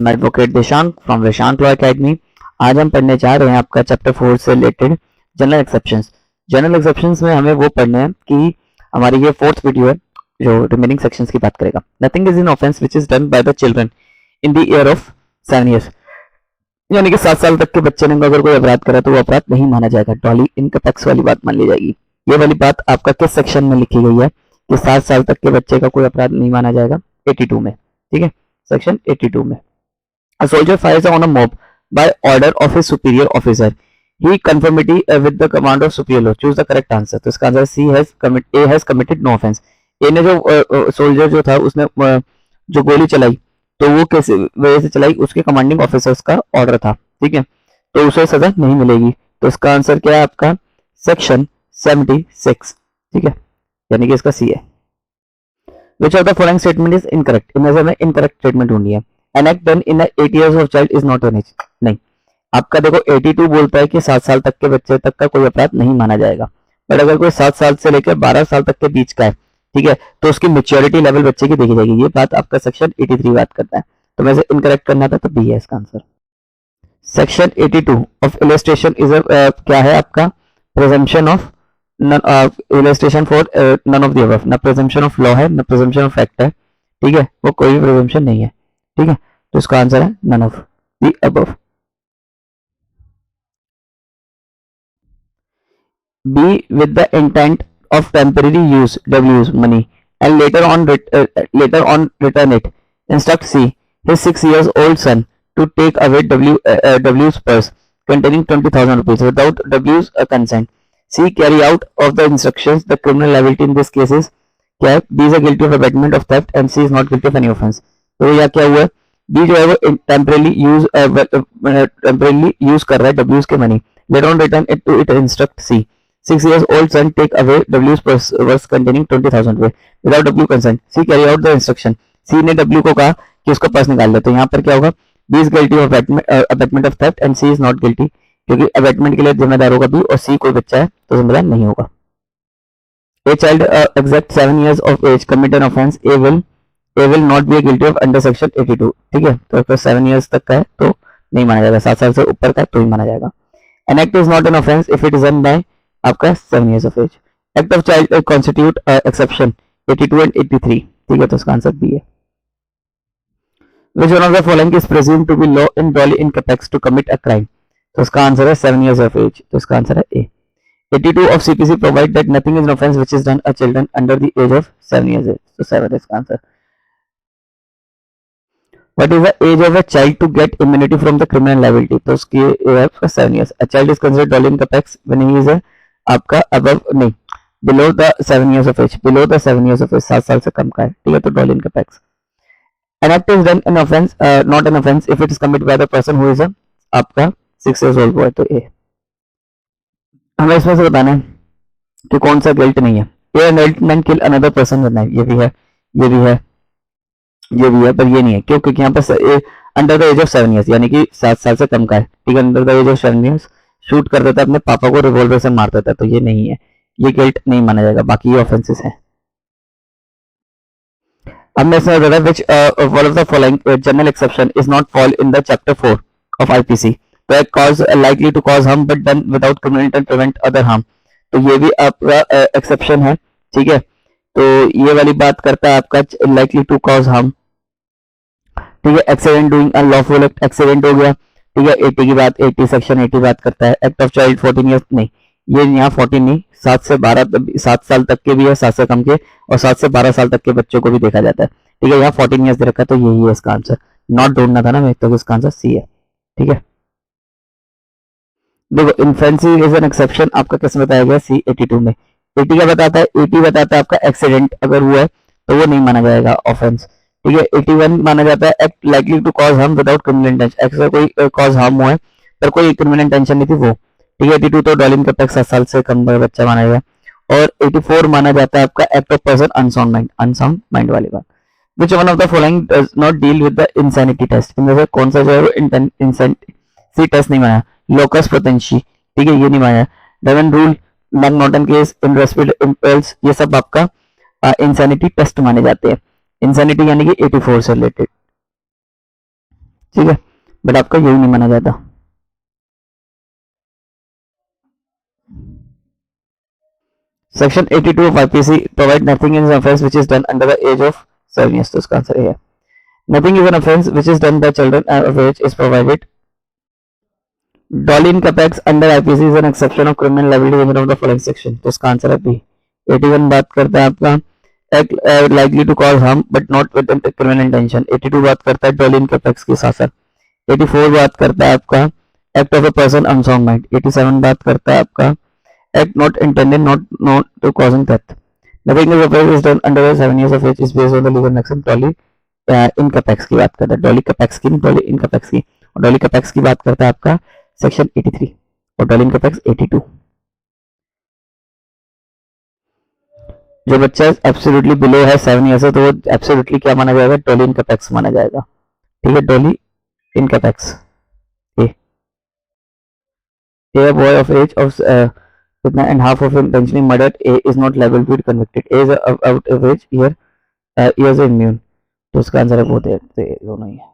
मैं advocate देशांक from देशांक law academy. आज हम पढ़ने जा रहे हैं आपका चैप्टर 4 से related general exceptions. General exceptions में हमें वो पढ़ने हैं कि हमारी ये फोर्थ वीडियो है जो रिमेनिंग सेक्शंस की बात करेगा। Nothing is in offence which is done by the children in the year of 7 years, यानी कि 7 साल तक के बच्चे ने अगर कोई अपराध करा तो वो अपराध नहीं माना जाएगा। डॉली इनकैपेक्स वाली बात मान ली जाएगी। ये वाली बात आपका किस सेक्शन में लिखी गई है कि 7 साल तक के बच्चे का कोई अपराध नहीं माना जाएगा? 82 में, ठीक है, सेक्शन 82 में। A soldier fires on a mob by order of his superior officer. He conformity with the command of superior law. Choose the correct answer. तो इसका answer A has committed no offense. A ने जो soldier जो था उसने जो गोली चलाई तो वो कैसे वजह से चलाई? उसके कमांडिंग ऑफिसर्स का ऑर्डर था, ठीक है, तो उसे सजा नहीं मिलेगी। तो इसका आंसर क्या है आपका? सेक्शन 76, ठीक है, यानी कि इसका सी है। Which of the following statement is incorrect? इनमें से हमें इनकरेक्ट स्टेटमेंट ढूंढनी है। An act done in 8 years of child is not an age. नहीं, आपका देखो 82 बोलता है कि 7 साल तक के बच्चे तक का कोई अपराध नहीं माना जाएगा। बट अगर कोई 7 साल से लेकर 12 साल तक के बीच का है, ठीक है, तो उसकी मेच्योरिटी लेवल बच्चे की देखी जाएगी। ये बात आपका सेक्शन 83 बात करता है। तो मैं इनकरेक्ट करना था तो बी है इसका answer. Section 82 of illustration is क्या है आपका? Presumption of illustration for none of the above. ना प्रिजम्पशन ऑफ लॉ है ना प्रिजम्पशन ऑफ फैक्ट है, ठीक है, वो कोई भी प्रिजम्पशन नहीं है, ठीक है, तो इसका आंसर है none of the above. B with the intent of temporary use W money and later on return it. Instruct C his 6 years old son to take away W's purse containing 20,000 rupees without W's consent. C carry out of the instructions. The criminal liability in this case is क्या है? B is a guilty of abetment of theft and C is not guilty of any offense. तो यह क्या हुआ? B जो है वो temporarily use कर रहा है W's के money, later on return it to it instruct C 6 years old son take away W's purse containing 20,000 रुपए without W consent. C carry out the instruction. C ने W को कहा कि उसका पर्स निकाल ले, तो यहाँ पर क्या होगा? B is guilty of abetment of theft and C is not guilty, क्योंकि अबेटमेंट के लिए जिम्मेदार होगा B और C कोई बच्चा है तो जिम्मेदार नहीं होगा। A child exact 7 years of age commit an offense. A will not be guilty of under section 82, ठीक है, तो अगर 7 years तक का है तो नहीं माना जाएगा, 7 साल से ऊपर का है तो ही माना जाएगा। An act is not an offense if it is done by आपका 7 years of age. Act of child constitute exception 82 and 83, ठीक है, तो इसका आंसर बी है। Which one of the following is presumed to be law in dolly incapable to commit a crime? तो इसका answer है 7 years of age, तो इसका आंसर है ए। 82 of CPC provide that nothing is an offense which is done a children under the age of 7 years age, तो 7 is इसका answer. What is the age of a child to get immunity from the criminal liability? तो उसकी as 7 years. A child is considered dolly incapable when he is आपका above नहीं below the 7 years of age, below the 7 years of age, 7 साल से कम का है, ठीक है, तो dolly incapable. An act is done an offense not an offense if it is committed by the person who is आपका 6 years old boy, तो ए। हमें इसमें से बताना है कि कौन सा गिल्ट नहीं है। ये adult man kill another person करना है, ये भी है, ये भी है, ये भी है, पर ये नहीं है क्यों? क्योंकि यहाँ पर under the age of 7 years यानी कि 7 साल से कम का है, ठीक है, under the age of 7 years shoot कर देता है, अपने पापा को रिवॉल्वर से मार देता है, तो ये नहीं है, ये गिल्ट नहीं माना जाएगा, बाकी ये ऑफेंसेस हैं। अब मैं इसमें बता which one of the following general exception is not fall in the chapter 4 of IPC। तो cause likely to cause harm but done without criminal intent prevent other harm, तो ये भी आपका एक्सेप्शन है, ठीक है, तो ये वाली बात करता है आपका लाइकली टू कॉज हार्म, ठीक है। Accident doing unlawful act, accident हो गया, ठीक है, 80 की बात, 80 सेक्शन 80 बात करता है। एक्ट ऑफ चाइल्ड 14 years नहीं, ये यहाँ 14 नहीं, 7 से 12 7 साल तक के भी है, 7 से कम के और 7 से 12 साल तक के बच्चों को भी देखा जाता है, ठीक है, यहाँ 14 years दे रखा है, तो यही है इसका आंसर। नॉट ढूंढना था ना मैं, तो इसका आंसर सी है, ठीक है। देखो इन्फेंसी इज एन एक्सेप्शन आपका किस में बताया गया? C 82 में। 80 क्या बताता है? 80 बताता है आपका एक्सीडेंट अगर हुआ है तो वो नहीं माना जाएगा ऑफेंस, ठीक है। 81 माना जाता है act likely to cause harm without criminal intention, ऐसा कोई कॉज हार्म हुआ है पर कोई क्रिमिनल इंटेंशन नहीं थी वो, ठीक है। 82 तो डॉलिंग का 7 साल से कम बच्चा माना जाएगा। और 84 माना जाता है आपका act of person unsound mind वाली बात। Which one of the following does not deal with the insanity test? इनमें से कौन सा जो है इंसैनिटी टेस्ट नहीं माना? लोकस पोटेंशी, ठीक है, ये नहीं माना। डजन रूल, मैकनॉटन केस, इनरेस्पेक्ट इम्पल्स, ये सब आपका इंसैनिटी टेस्ट माने जाते हैं। इंसैनिटी यानी कि 84 से रिलेटेड। ठीक है, बट आपका यही नहीं माना जाता। Section 82 of IPC provide nothing is offence which is done under the age of 7 years, तो इसका आंसर है nothing is an offence which is done by children of age is provided. Doli incapax under IPC is an exception of criminal liability limit of the following section, तो इसका answer है B. 81 बात करता है आपका act likely to cause harm but not with criminal intention। 82 बात करता है डॉल इनकैपेक्स के साथ साथ। 84 बात करता है आपका act of a person unsound mind. 87 बात करता है आपका act not intended not to causing death। Nothing is offense is done under the 7 years of age is based on the legal maximum Dolly इनकैपेक्स की बात करता है, डॉली कैपेक्स की नहीं, डॉली इनकैपेक्स की। और डॉली कैपेक्स की बात करता है आपका सेक्शन 83 और डॉली इनकैपेक्स 82। जो बच्चा एब्सोल्युटली बिलो है 7 years से, तो वो एब्सोल्युटली क्या माना जाएगा, डॉली इनकैपेक्स माना जाएगा। ठीक है, Dolly इनकैपेक्स। A boy of age of and half of intentionally murdered A is not liable to be convicted। A is out of age here, years immune, तो इसका आंसर है वो दोनों ही है।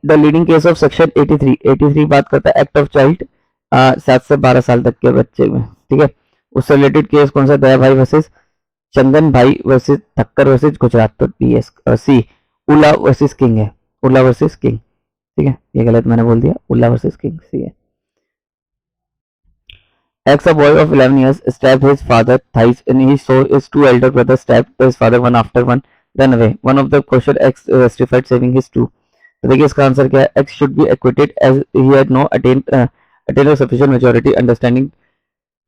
The leading case of section 83 बात करता है act of child 7 से 12 साल तक के बच्चे में। ठीक है, उससे रिलेटेड केस कौन सा, दया भाई वर्सेस चंदन भाई वर्सेस ठक्कर वर्सेस गुजरात, तो DS सी उला वर्सेस किंग है, उला वर्सेस किंग। ठीक है, ये गलत मैंने बोल दिया, उला वर्सेस किंग सी है। X, a boy of 11 years, stabbed his father thrice and he saw his two elder brothers stabbed his father one after one run away. One of the question X justified saving his two। तो देखिए इसका answer क्या है, X should be acquitted as he had no attained a sufficient majority understanding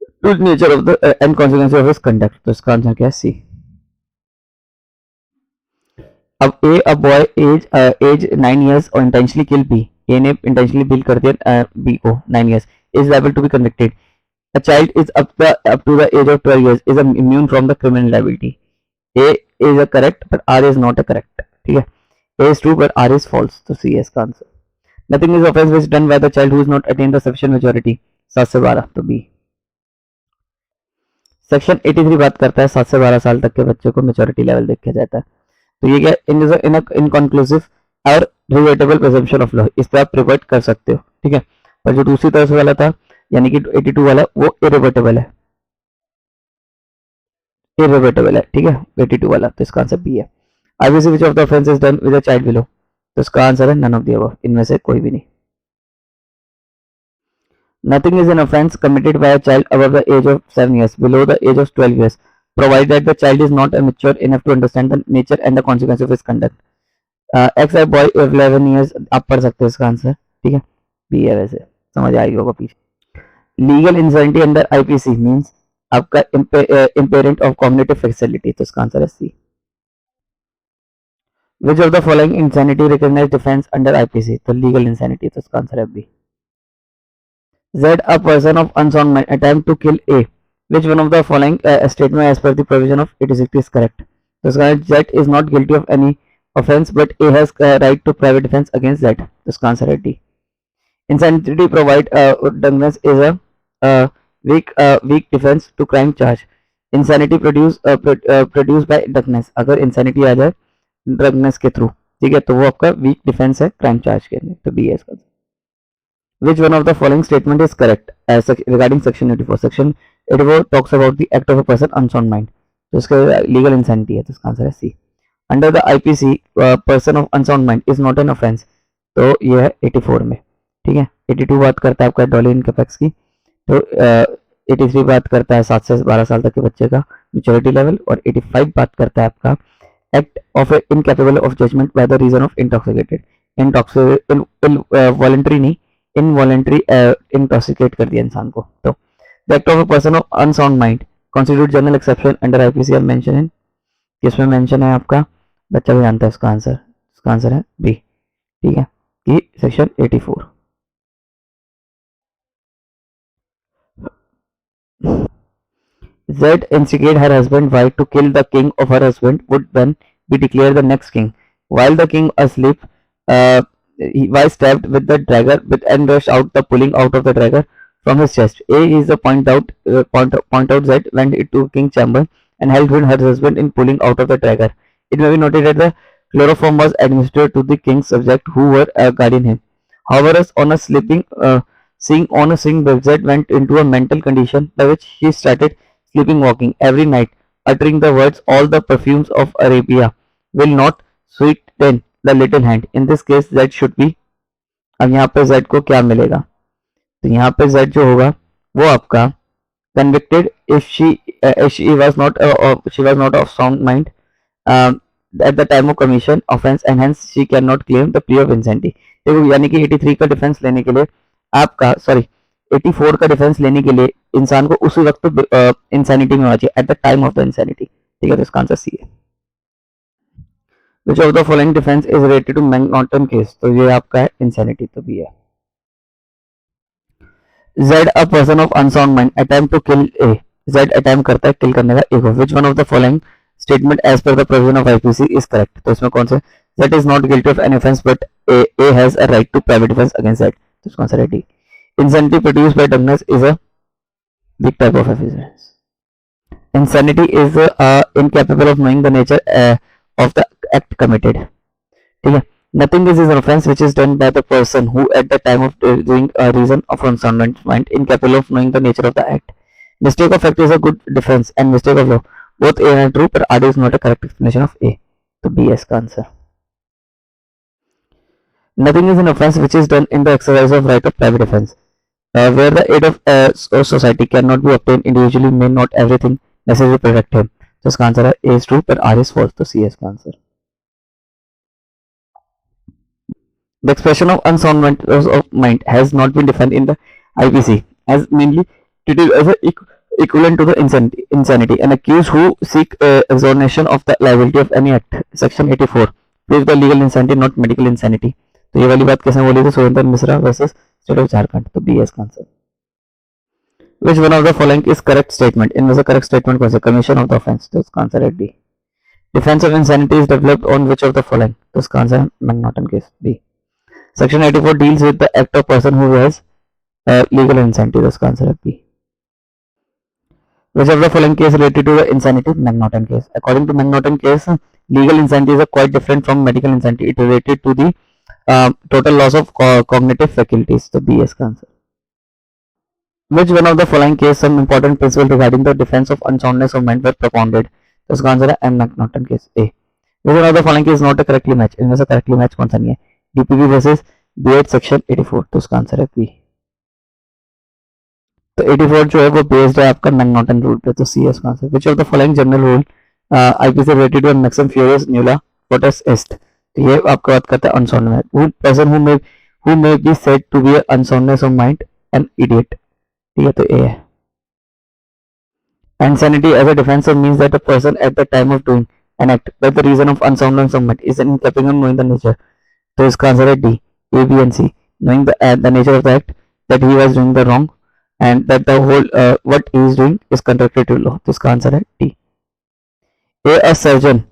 to the nature of the and consequences of his conduct। तो इसका answer क्या है, C। अब A boy age 9 years और intentionally kill B, A ने intentionally kill कर दिया B को 9 years, is liable to be convicted। A child is up to the age of 12 years is immune from the criminal liability। A is a correct but R is not a correct। ठीक है, A is true but R is false, तो C है इसका answer. Nothing is offense which done by the child who is not attained the sufficient majority, 7 से 12, तो B। Section 83 बात करता है 7 से 12 साल तक के बच्चों को मेच्योरिटी लेवल देखा जाता है, तो ये क्या इनकॉन्क्लूसिव और रिवर्टेबल प्रिजम्पशन ऑफ लॉ, इस पर आप रिवर्ट कर सकते हो। ठीक है, पर जो दूसरी तरफ वाला था यानी कि 82 वाला वो इरिवर्टेबल है, इरिवर्टेबल है। ठीक है, 82 वाला, तो इसका आंसर बी है। IPC which of the offence is done with a child below, तो इसका आंसर है नन ऑफ द अबव, इनमें से कोई भी नहीं। Nothing is an offense committed by a child above the age of 7 years, below the age of 12 years, provided that the child is not mature enough to understand the nature and the consequences of his conduct। X a boy of 11 years, आप पढ़ सकते हो इसका answer. ठीक है, B है, वैसे समझ आई होगा पीछे। Legal insanity under IPC means आपका इम्पेरेंट ऑफ कॉग्निटिव फैसिलिटी, तो इसका आंसर है C. Which of the following insanity recognized defence under IPC, तो लीगल इंसैनिटी, तो इसका आंसर है B. Z, a person of unsound mind attempt to kill A, which one of the following statement as per the provision of 86 is correct, तो इसका Z is not guilty of any offense but A has right to private defense against Z, तो इसका answer है D। Insanity provide drunkenness is a weak defense to crime charge। Insanity produced by drunkenness, अगर insanity आ जाए drunkenness के through, ठीक है, तो वो आपका वीक डिफेंस है क्राइम चार्ज के लिए, तो बी है इसका। Which one of the following statement is correct regarding section 84? Section 84 talks about the act of a person unsound mind, तो इसका लीगल इंसैनिटी है, तो इसका आंसर है C. Under the IPC person of unsound mind is not an offence, तो ये है 84 में। ठीक है, 82 बात करता है आपका डॉली इनकैपेक्स की, तो 83 बात करता है 7 से 12 साल तक के बच्चे का मेच्योरिटी लेवल, और 85 बात करता है आपका act of incapable of judgment by the reason of intoxicated. Voluntary नहीं, इनवॉलेंट्री इंटॉक्सिकेट कर दिया इंसान को, तो the act of a person of unsound mind constitute general exception under IPC अब मेंशन है, किसमें मेंशन है आपका बच्चा भी जानता है इसका आंसर, इसका आंसर है बी। ठीक है, कि section 84। Z instigate her husband wife to kill the king of her husband would then be declared the next king while the king asleep he was stabbed with the dagger with and rushed out the pulling out of the dagger from his chest। A is the point out Z went into king chamber and helped her husband in pulling out of the dagger। It may be noted that the Chloroform was administered to the king's subject who were guarding him. However, on a seeing website went into a mental condition by which he started sleeping walking every night, uttering the words, "All the perfumes of Arabia will not sweeten the little hand." In this case, Z should be, अब यहाँ पे Z को क्या मिलेगा? तो यहाँ पे Z जो होगा वो आपका convicted if she was not of sound mind at the time of commission offense and hence she cannot claim the plea of insanity. देखो यानी कि 83 का डिफेंस लेने के लिए आपका 84 का डिफेंस लेने के लिए इंसान को उसी वक्त इंसैनिटी में होना चाहिए at the time of the insanity. ठीक है, तो इसका आंसर सी है. Which of the following defense is related to Mcq'S case? तो ये आपका है insanity, तो भी है. Z a person of unsound mind attempt to kill A. Z attempt करता है kill करने का A को. Which one of the following statement as per the provision of I.P.C is correct? तो इसमें कौन से? Z is not guilty of any offense but A has a right to private defense against Z. तो इसका answer है D. Insanity produced by drunkenness is a big type of offense. Insanity is incapable of knowing the nature of the act committed. ठीक है. Nothing is an offense which is done by the person who at the time of doing a reason of unsound mind incapable of knowing the nature of the act. Mistake of fact is a good defense and mistake of law. Both A are true but R is not a correct explanation of A. So B is the answer. Nothing is an offense which is done in the exercise of right of private defense. Where the aid of society cannot be obtained individually may not everything necessary protect him. So इसका answer है A is true but R is false. तो C is the answer. The expression of unsound mind has not been defined in the I.P.C. as mainly treated as equivalent to the insanity. An accused who seek exoneration of the liability of any act. Section 84 proves the legal insanity, not medical insanity. तो ये वाली बात कैसे बोली थी? Surendra Mishra versus state of Jharkhand. तो B S का answer. Which one of the following is correct statement? इनमें से correct statement कौन सा? Commission of the offense. तो इसका आंसर है D. Defense of insanity is developed on which of the following? तो इसका आंसर है Mcq'S case. B. Section 84 deals with the act of person who has legal insanity. इसका answer है B. Which of the following case related to the insanity? Mcq'S case. According to Mcq'S case, legal insanity is quite different from medical insanity. It related to the total loss of cognitive faculties. So B is the answer. Which one of the following case some important principles regarding the defense of unsoundness of mind were propounded? तो इसका answer है Mcq'S case A. Which one of the following case not a correctly match? इनमें से correctly match कौन सा नहीं है? DPP versus B8 section 84. तो उसका आंसर है P. तो 84 जो है वो बेस्ड है आपका Mcq'S रूल पे. तो C है उसका answer. Which of the following general rule I.P.C related to maximum furious nulla potus est? तो ये आपका बात करता है unsound mind. Who person who may be said to be unsoundness of mind an idiot. ठीक है, तो A है. Insanity as a defense means that a person at the time of doing an act by the reason of unsoundness of mind is incapable of knowing the nature. तो इसका answer है D. A, B and C. Knowing the nature of the act, that he was doing the wrong and that the whole what he is doing is contrary to law. तो इसका answer है D. A surgeon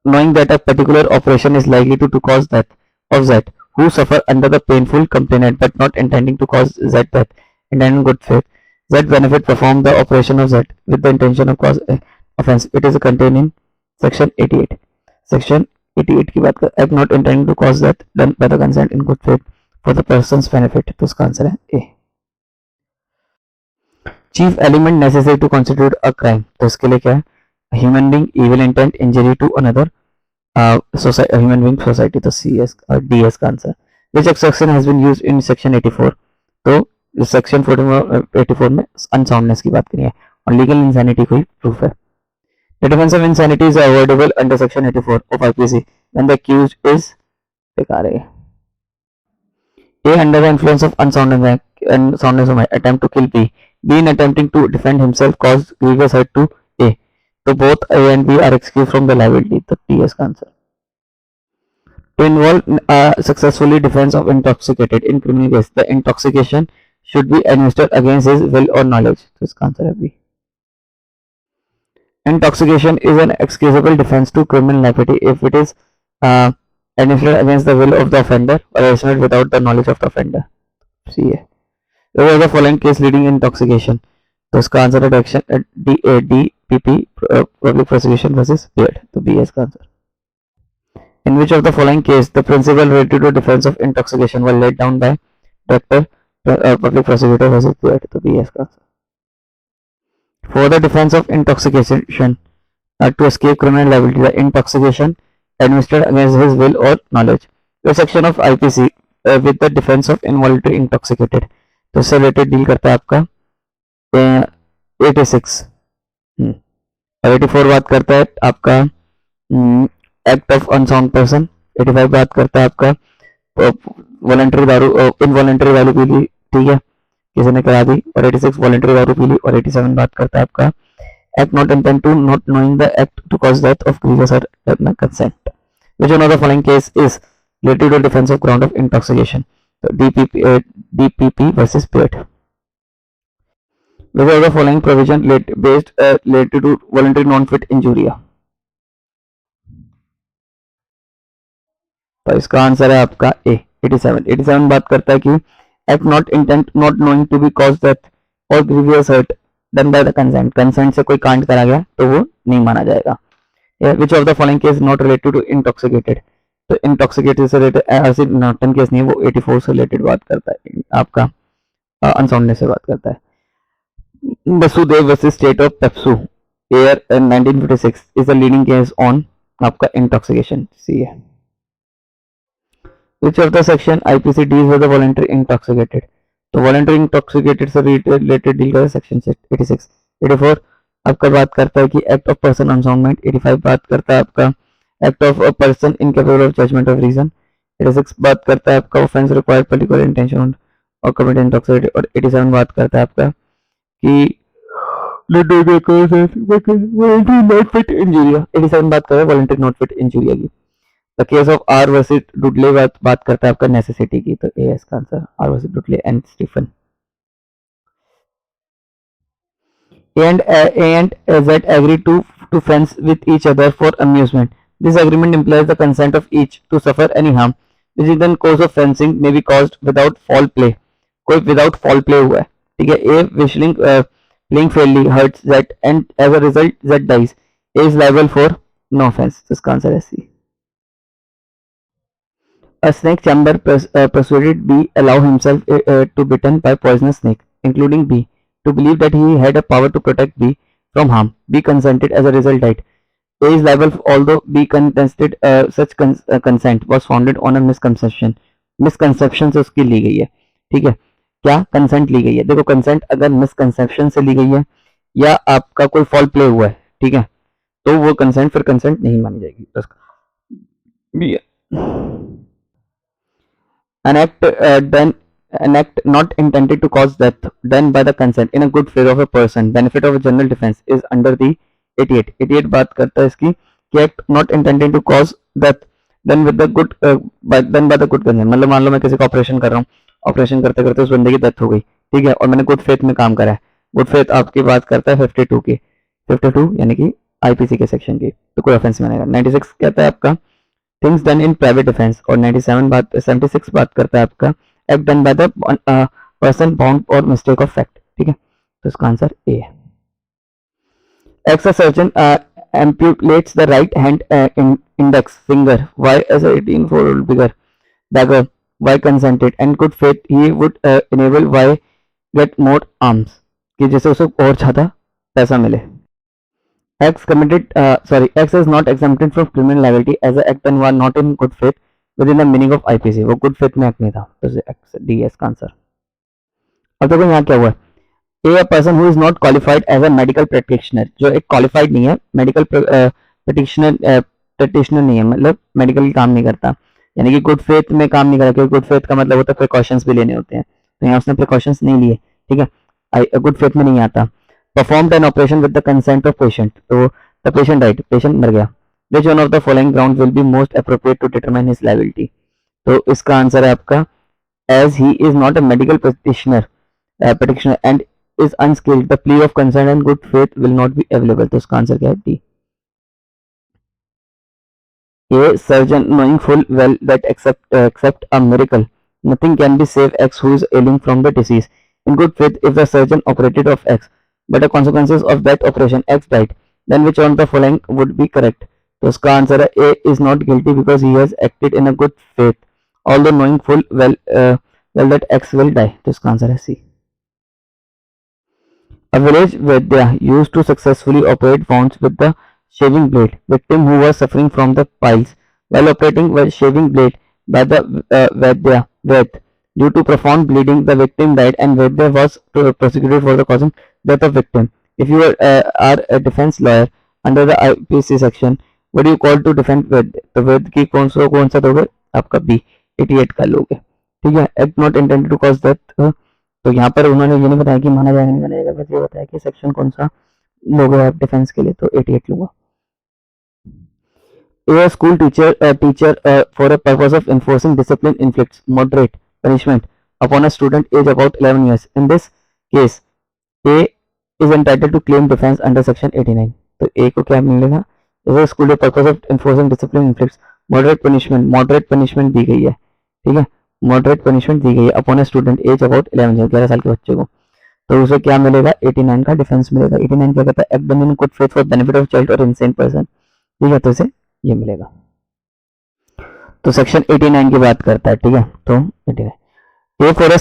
knowing that a particular operation is likely to cause death of Z who suffer under the painful complaint but not intending to cause Z death and in good faith. Z benefit perform the operation of Z with the intention of cause offense. It is contained in section 88. Section 88 की बात कर act not intending to cause death done by the consent in good faith for the person's benefit. तो उसका answer है A. Chief element necessary to constitute a crime. तो इसके लिए क्या है? Human being evil intent injury to another human being society. तो C S और D S का answer. Which exception has been used in section 84? तो सेक्शन 84 में अनसाउंडनेस की बात करिए और लीगल इंसैनिटी कोई प्रूफ है. The defense of insanity is avoidable under section 84 of I.P.C. when the accused is बेकार है. A under the influence of unsoundness of mind attempt to kill B. B in attempting to defend himself caused grievous hurt to A. So both A and B are excused from the liability. The P is answer. To involve successfully defense of intoxicated in criminal case, the intoxication should be administered against his will or knowledge. So इसका answer है B. Intoxication is an excusable defense to criminal liability if it is administered against the will of the offender or administered without the knowledge of the offender. C है. Those are the following case leading intoxication. तो इसका answer है DPP public prosecution versus Beard. तो B है इसका answer. In which of the following case the principle related to defense of intoxication was laid down by director, public prosecutor versus Pruitt? तो BS का for the defense of intoxication to escape criminal liability, the intoxication administered against his will or knowledge. The section of I.P.C with the defense of involuntary intoxicated, तो इससे related deal करता है आपका 86 और 84 बात करता है आपका एक्ट ऑफ अनसाउंड पर्सन, 85 बात करता है आपका वॉलंटरी दारू इनवॉलंटरी दारू पी ली, ठीक है, किसी ने करा दी, और 86 वॉलंटरी दारू पी ली, और 87 बात करता है आपका act not intend to not knowing the act to cause death of grievous or consent. Which one of the following case is related to defense of ground of intoxication? So DPP versus Pruitt. Which of the following provision based related to voluntary non-fit injuria? तो इसका answer है आपका ए 87 बात करता है कि act not intent not knowing to be cause death or grievous hurt done by the consent, consent से कोई कांड करा गया तो वो नहीं माना जाएगा. Which of the following case not related to intoxicated? तो इंटॉक्सिकेटेड से रिलेटेड नॉटन केस नहीं है, वो 84 से रिलेटेड बात करता है, आपका अनसाउंडनेस से बात करता है. Vasudev versus state of PEPSU air 1956 is the leading case on आपका इंटॉक्सिकेशन. सी है. विच of the section I.P.C deals with the voluntary intoxicated? तो वॉलंटरी इंटॉक्सिकेटेड से रिलेटेड डील करें सेक्शन 86. 84 आपका बात करता है कि एक्ट ऑफ पर्सन अनसाउंडमेंट. 85 बात करता है आपका act of a person incapable of judgment of reason. 86 बात करता है आपका ऑफेंस रिक्वायर्ड पर्टिकुलर इंटेंशन और कमिट इंटॉक्सिकेटेड. और 87 बात करता है आपका कि नॉट फिट इंजूरिया. 87 बात करता है वॉलंटरी नॉट फिट इंजूरिया की. The case of R versus Dudley बात करता है आपका नेसेसिटी की. तो ए इसका answer R versus Dudley and Stephen. A and Z agree to fence with each other for amusement. This agreement implies the consent of each to suffer any harm which in the course of fencing may be caused without foul play. कोई without foul play हुआ है, ठीक है. A whistling playing fairly hurts Z and as a result Z dies. A is liable for no offense. तो इसका answer है C. A snake chamber persuaded B allow himself to bitten by poisonous snake, including B, to believe that he had a power to protect B from harm. B consented, as a result died. A is liable although B contested such consent was founded on a misconception. Misconception से उसकी ली गई है, ठीक है. क्या consent ली गई है? देखो कंसेंट अगर मिसकंसेप्शन से ली गई है या आपका कोई फॉल प्ले हुआ है, ठीक है, तो वो कंसेंट फिर कंसेंट नहीं मानी जाएगी. An act not intended to cause death done by the consent in a good faith of a person, benefit of a general defense is under the 88. 88 बात करता है इसकी कि act not intended to cause death done with the good done by the good consent. मतलब मान लो मैं किसी का ऑपरेशन कर रहा हूँ, ऑपरेशन करते करते उस बंदे की डेथ हो गई, ठीक है, और मैंने गुड फेथ में काम करा है. गुड फेथ आपकी बात करता है 52 की, 52 यानी कि I.P.C के सेक्शन की, तो कोई ऑफेंस मानेगा. 96 कहता है आपका things done in private defence, और 76 बात करता है आपका act done by the person bound और मिस्टेक ऑफ फैक्ट, ठीक है. तो इसका आंसर ए है. X a surgeon amputates the right hand index finger. Why as a 18-year-old beggar? Why consented? And good faith he would enable why get more arms, कि जैसे उसे और ज़्यादा पैसा मिले. X X is not exempted from criminal liability as an act and was not in good faith within the meaning of I.P.C. वो good faith में act नहीं था, तो X D है इसका आंसर. अब देखो यहाँ क्या हुआ है. A person who is not qualified as a medical practitioner, जो एक qualified नहीं है, medical practitioner नहीं है, मतलब मेडिकल काम नहीं करता, यानी कि गुड फेथ में काम नहीं करा, क्योंकि गुड फेथ का मतलब होता है प्रिकॉशंस भी लेने होते हैं, तो यहाँ उसने प्रिकॉशंस नहीं लिए, ठीक है, गुड फेथ में नहीं आता. Performed an operation with the consent of patient, तो द पेशेंट डाइड, पेशेंट मर गया. Which one of the following ground will be most appropriate to determine his liability? तो इसका आंसर है आपका as he is not a medical practitioner एंड is unskilled, the plea of consent and good faith will not be available. तो इसका answer क्या है? D. A surgeon knowing full well that except a miracle nothing can be save X who is ailing from the disease. In good faith, if the surgeon operated of X but the consequences of that operation X died, then which one of the following would be correct? तो उसका answer है A is not guilty because he has acted in a good faith although knowing full well that X will die. तो इसका answer है सी। A village Vaidya used to successfully operate wounds with the shaving blade. Victim who was suffering from the piles while operating the shaving blade by the Vaidya Vaid. Due to profound bleeding, the victim died and Vaidya was prosecuted for the causing death of victim. If you are a defense lawyer under the I.P.C section, what do you call to defend Vaid? तो वेद की कौन सा दोगे? आपका B 88 का लोगे। ठीक है, act not intended to cause death. तो यहाँ पर उन्होंने ये नहीं बताया कि माना जाएगा नहीं माना जाएगा, बस ये बताया कि सेक्शन कौन सा लोगे आप डिफेंस के लिए, तो 88 लूंगा। A school teacher for a purpose of enforcing discipline inflicts moderate punishment upon a student age about 11 years. In this case, A is entitled to claim defense under section 89. तो A को क्या मिलेगा? A school for purpose of enforcing discipline inflicts moderate punishment दी गई है, ठीक है, moderate punishment दी गई है upon a student age about 11 साल के बच्चे को। तो उसे क्या मिलेगा? 89 का डिफेंस मिलेगा। 89 क्या कहता है? Act done in good faith for benefit of child और इनसेन पर्सन, ठीक है, तो इसे ये मिलेगा। तो सेक्शन 89 की बात करता है, ठीक है। तो 89 A for a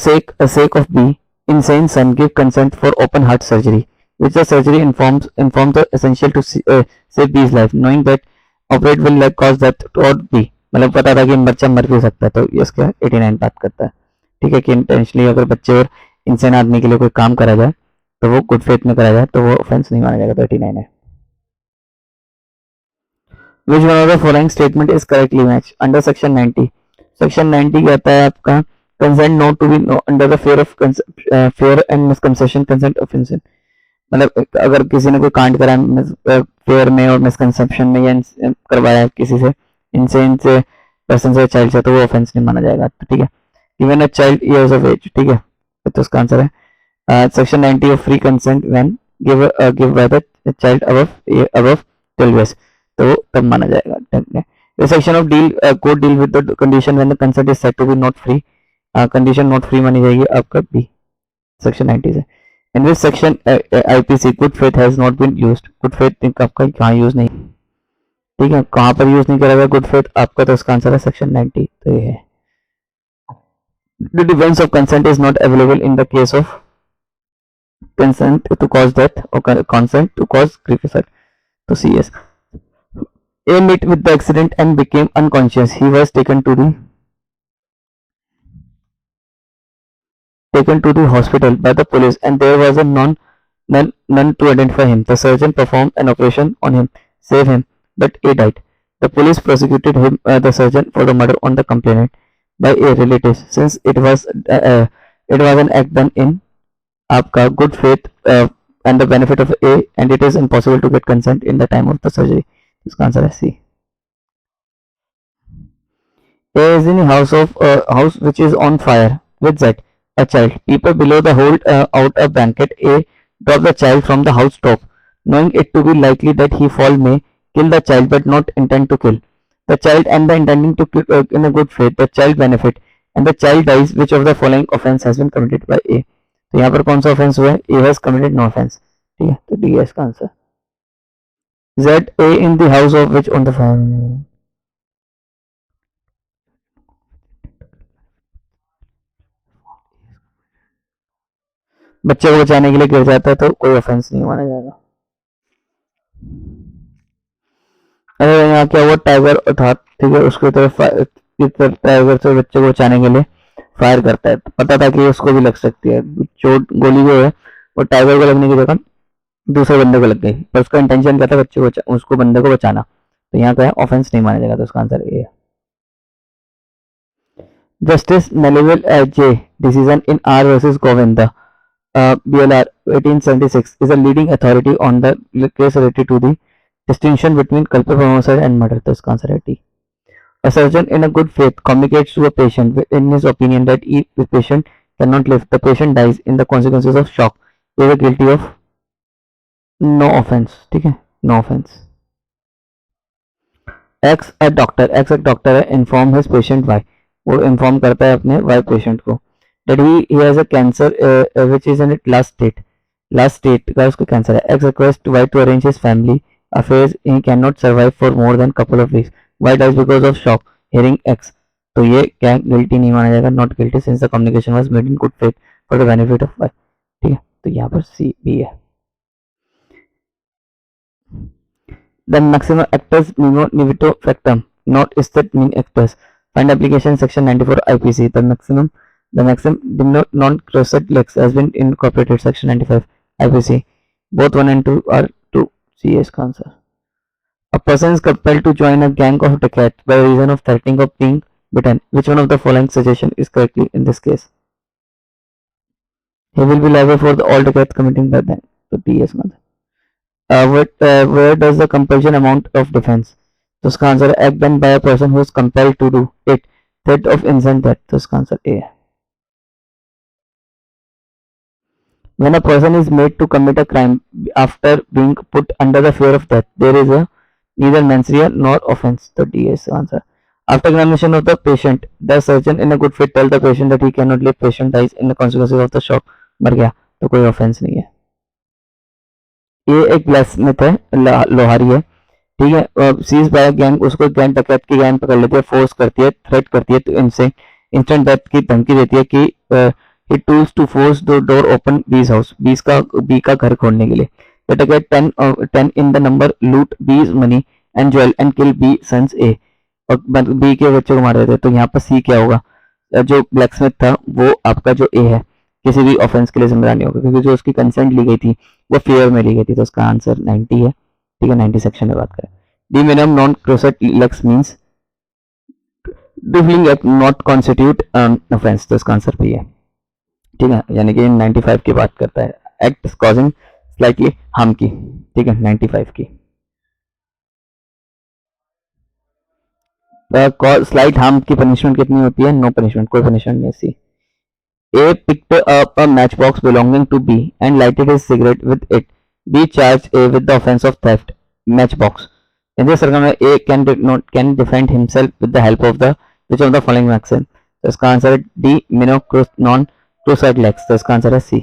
sake of B insane son give consent for open heart surgery which the surgery informs the essential to save B's life knowing that operate will like cause death or B। मतलब पता था कि बच्चा मर भी सकता है, तो ये इसका 89 बात करता है, ठीक है, कि इंटेंशनली अगर बच्चे और इंसान आदमी के लिए कोई काम करा जाए तो वो गुड फेथ में करा जाए तो वो ऑफेंस नहीं माना जाएगा, तो 89 है। Which one of the following statement is correctly matched under section 90? section 90 कहता है आपका consent not to be under the fear and misconception consent of innocent। मतलब अगर किसी ने कोई कांड करा फेयर में और मिसकंसेप्शन में या करवाया किसी से, इंसेन से, पर्सन से, चाइल्ड से, तो वो ऑफेंस नहीं माना जाएगा, तो ठीक है। Given a child years of age, ठीक है, तो उसका आंसर है section 90 of free consent when give by the child above 12 years, तो तब माना जाएगा, ठीक है। The section of court deal with the condition when the consent is said to be not free, condition not free मानी जाएगी आपका B section 90 से। In this section I.P.C good faith has not been used. Good faith आपका कहाँ use नहीं, ठीक है, कहाँ पर यूज नहीं करा गया गुड फेथ आपका, तो इसका आंसर है सेक्शन 90, तो ये है। The defence of consent is not available in the case of consent to cause death और कंसेंट टू कॉज ग्रीवियस, तो C S. A met with the accident and became unconscious. He was taken to the hospital by the police and there was a none to identify him. The surgeon performed an operation on him, save him, but he died. The police prosecuted him, the surgeon, for the murder on the complainant by a relative since it was an act done in आपका good faith and the benefit of A and it is impossible to get consent in the time of the surgery. इसका answer है सी। A is in a house which is on fire with Z, a child. People below the hold out a blanket. A drop the child from the house top, knowing it to be likely that he fall may kill the child but not intend to kill the child and the intending to kill in a good faith the child benefit and the child dies. Which of the following offense has been committed by A? तो यहाँ पर कौन सा offence हुआ है? A has committed no offense, ठीक है, तो D है इसका answer. Z A in the house of which on the fire, बच्चे को बचाने के लिए गिर जाता है तो कोई ऑफेंस नहीं माना जाएगा। अरे यहाँ क्या हुआ, टाइगर था, ठीक है, उसकी तरफ टाइगर से बच्चे को बचाने के लिए फायर करता है, तो पता था कि उसको भी लग सकती है चोट, गोली जो है वो टाइगर को लगने की जगह दूसरे बंदे को लग गई, पर उसका इंटेंशन क्या था? बच्चे को, उसको बंदे को बचाना, तो यहाँ क्या है? ऑफेंस नहीं माना जाएगा, तो उसका आंसर ए है। Justice Melvill J decision in R versus Govinda BLR 1876 is a leading authority on the case related to the distinction between culpable homicide and murder, तो इसका आंसर है T. A surgeon in a good faith communicates to a patient in his opinion that if the patient cannot live, the patient dies in the consequences of shock. He is guilty of no offense, ठीक है, no offense। X a doctor है, inform his patient why, वो inform करता है अपने why patient को that he has a cancer which is in its last state का उसको कैंसर है। X request Y to arrange his family a phase he cannot survive for more than couple of weeks. Why dies? Because of shock hearing X. तो ये क्या guilty नहीं माना जाएगा, not guilty since the communication was made in good faith for the benefit of Y. ठीक है, तो यहाँ पर सी बी है. The maximum actors nivito factum, not stat mean actors. Find application section 94 I.P.C. The maximum non-crossed lex has been incorporated section 95 I.P.C. Both 1 and 2 are true. C is answer. A person is compelled to join a gang of dacoits by reason of threatening of being bitten. Which one of the following suggestion is correctly in this case? He will be liable for all dacoits committing by them. So D is answer. Where does the compulsion amount of defense? तो इसका answer है act done by a person who is compelled to do it. Threat of instant death. तो इसका answer A है. When a person is made to commit a crime after being put under the fear of death, there is a neither mens rea nor offence. तो D is the answer. After examination of the patient, the surgeon in a good faith tell the patient that he cannot live. Patient dies in the consequences of the shock. मर गया, तो कोई offence नहीं है. ये एक black Smith है, लोहारी है. ठीक है, सीज बाय गैंग, उसको गैंग डकैत की गैंग पकड़ लेती है, फोर्स करती है, थ्रेट करती है, तो इनसे इंस्टेंट डेथ की धमकी देती है कि he tools to force the door open B's house, B का घर खोलने के लिए. द डकैत 10 इन द नंबर लूट बीज money and jewel and kill be sons a, और बी के बच्चों को मार देते हैं. तो यहाँ पर सी क्या होगा? जो ब्लैक स्मिथ था वो आपका जो ए है किसी भी ऑफेंस के लिए जिम्मेदार नहीं होगा, क्योंकि जो उसकी कंसेंट ली गई थी वो फेयर में ली गई थी. तो उसका आंसर 90 है. ठीक है, 90 सेक्शन में बात करें. De minimis non curat lex means trifling act not constitute offence. तो इसका आंसर भी है. ठीक है, यानी कि 95 की बात करता है, एक्ट कॉजिंग स्लाइटली हार्म की. ठीक है, 95 की स्लाइट हार्म की पनिशमेंट कितनी होती है? नो पनिशमेंट, कोई पनिशमेंट नहीं. सी. A picked up a matchbox belonging to B and lighted his cigarette with it. B charged A with the offense of theft. Matchbox. In this circumstance, A can defend himself with the help of the which of the following maxim? तो इसका answer है D. non cruciate lex. तो इसका answer है C.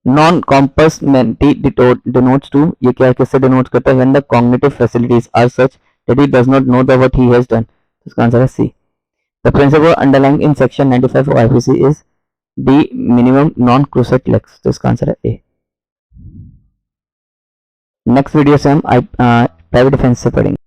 Non compos menti denotes to, ये क्या किससे denote करता है? When the cognitive facilities are such that he does not know the what he has done. तो इसका आंसर है C. The principle underlying in section 95 of I.P.C. is D. minimum non-cruciate lex. तो इसका answer है A. Next video से हम private defence से पढ़ेंगे.